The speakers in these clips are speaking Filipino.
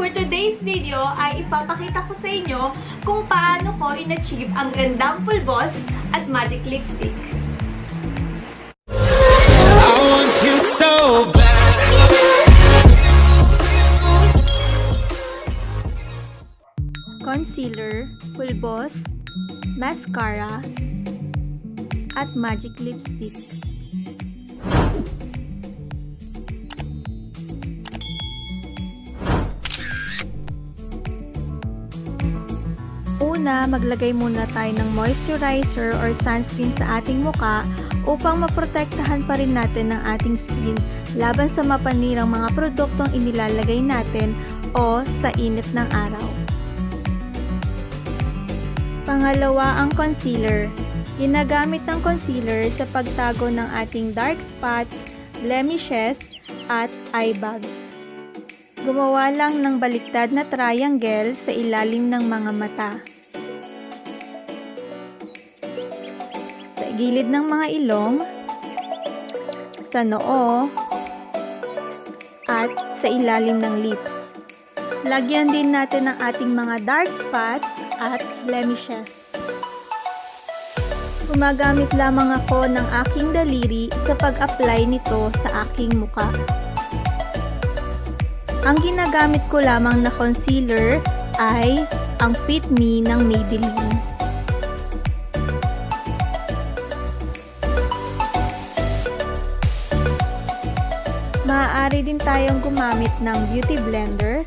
for today's video ay ipapakita ko sa inyo kung paano ko in-achieve ang gandang pulbos at magic lipstick. I want you so bad. Concealer, pulbos, mascara, at magic lipstick. Una, maglagay muna tayo ng moisturizer or sunscreen sa ating muka upang maprotektahan pa rin natin ang ating skin laban sa mapanirang mga produktong inilalagay natin o sa init ng araw. Pangalawa, ang concealer. Ginagamit ng concealer sa pagtago ng ating dark spots, blemishes, at eye bags. Gumawa lang ng baliktad na triangle sa ilalim ng mga mata. Sa gilid ng mga ilong, sa noo, at sa ilalim ng lips. Lagyan din natin ng ating mga dark spots at blemishes. Gumagamit lamang ako ng aking daliri sa pag-apply nito sa aking muka. Ang ginagamit ko lamang na concealer ay ang Fit Me ng Maybelline. Maaari din tayong gumamit ng beauty blender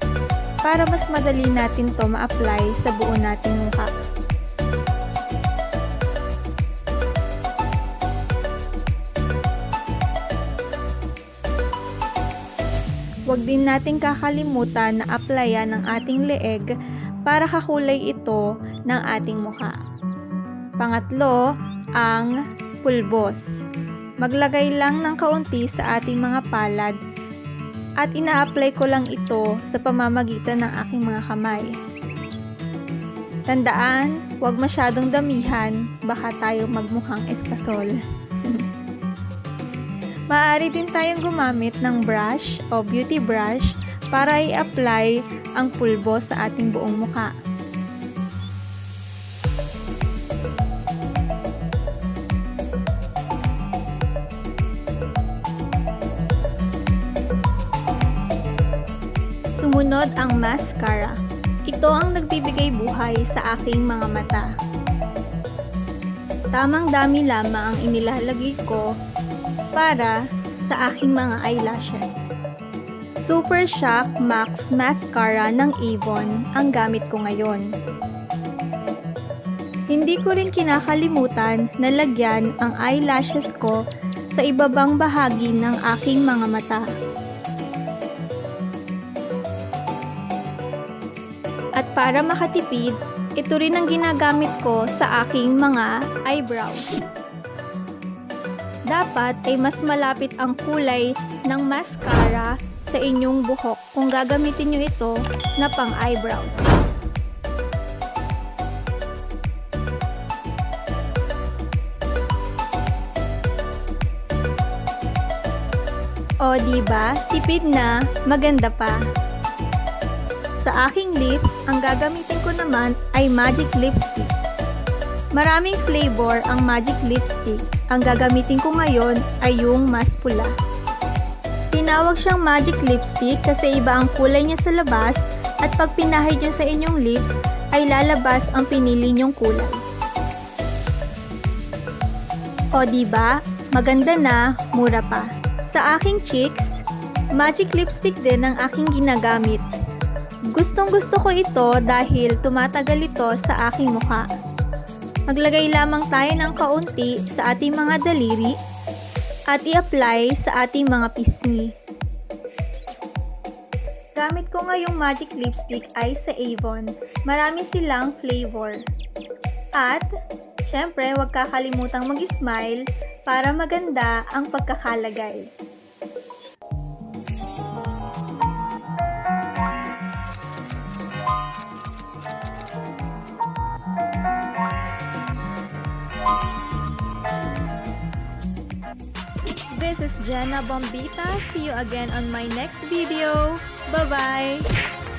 para mas madali natin to ma-apply sa buo nating mukha. Huwag din natin kakalimutan na applyan ang ating leeg para kakulay ito ng ating mukha. Pangatlo, ang pulbos. Maglagay lang ng kaunti sa ating mga palad at ina-apply ko lang ito sa pamamagitan ng aking mga kamay. Tandaan, huwag masyadong damihan, baka tayo magmukhang espasol. Maaari din tayong gumamit ng brush o beauty brush para i-apply ang pulbos sa ating buong mukha. Sumunod ang mascara. Ito ang nagbibigay buhay sa aking mga mata. Tamang dami lamang ang inilalagay ko para sa aking mga eyelashes. Supershock Max Mascara ng Avon ang gamit ko ngayon. Hindi ko rin kinakalimutan na lagyan ang eyelashes ko sa ibabang bahagi ng aking mga mata. At para makatipid, ito rin ang ginagamit ko sa aking mga eyebrows. Dapat ay mas malapit ang kulay ng mascara sa inyong buhok kung gagamitin nyo ito na pang eyebrows. O diba, tipid na, maganda pa. Sa aking lips, ang gagamitin ko naman ay magic lipstick. Maraming flavor ang magic lipstick. Ang gagamitin ko ngayon ay yung mas pula. Tinawag siyang magic lipstick kasi iba ang kulay niya sa labas at pag pinahid nyo sa inyong lips ay lalabas ang pinili nyong kulay. O diba? Maganda na, mura pa. Sa aking cheeks, magic lipstick din ang aking ginagamit. Gustong gusto ko ito dahil tumatagal ito sa aking mukha. Maglagay lamang tayo ng kaunti sa ating mga daliri at i-apply sa ating mga pisngi. Gamit ko ngayong magic lipstick ay sa Avon. Marami silang flavor. At, syempre, huwag kakalimutang mag-smile para maganda ang pagkakalagay. This is Jena Bombita. See you again on my next video. Bye-bye!